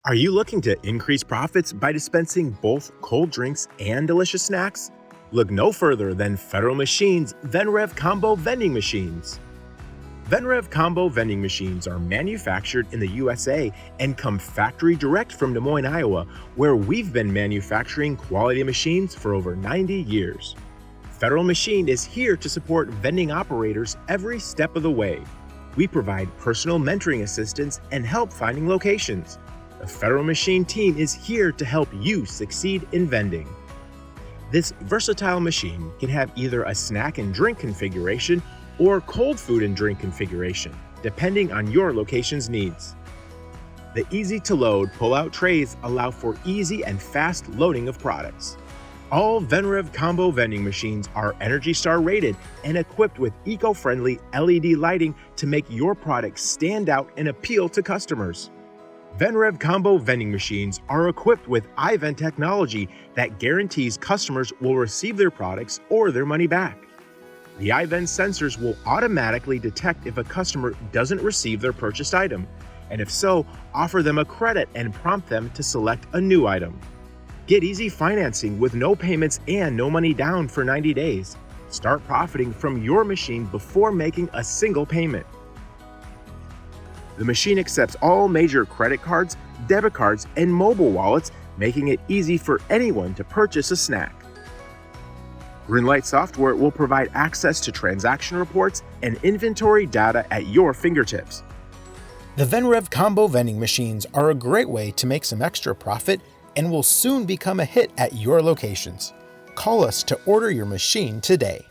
Are you looking to increase profits by dispensing both cold drinks and delicious snacks? Look no further than Federal Machine's VendRevv Combo Vending Machines. VendRevv Combo Vending Machines are manufactured in the USA and come factory direct from Des Moines, Iowa, where we've been manufacturing quality machines for over 90 years. Federal Machine is here to support vending operators every step of the way. We provide personal mentoring assistance and help finding locations. The Federal Machine team is here to help you succeed in vending. This versatile machine can have either a snack and drink configuration or cold food and drink configuration, depending on your location's needs. The easy-to-load pull-out trays allow for easy and fast loading of products. All VendRevv Combo vending machines are ENERGY STAR rated and equipped with eco-friendly LED lighting to make your products stand out and appeal to customers. VendRevv Combo vending machines are equipped with UVend Technology that guarantees customers will receive their products or their money back. The UVend sensors will automatically detect if a customer doesn't receive their purchased item, and if so, offer them a credit and prompt them to select a new item. Get easy financing with no payments and no money down for 90 days. Start profiting from your machine before making a single payment. The machine accepts all major credit cards, debit cards, and mobile wallets, making it easy for anyone to purchase a snack. Greenlight software will provide access to transaction reports and inventory data at your fingertips. The VendRevv Combo vending machines are a great way to make some extra profit and will soon become a hit at your locations. Call us to order your machine today.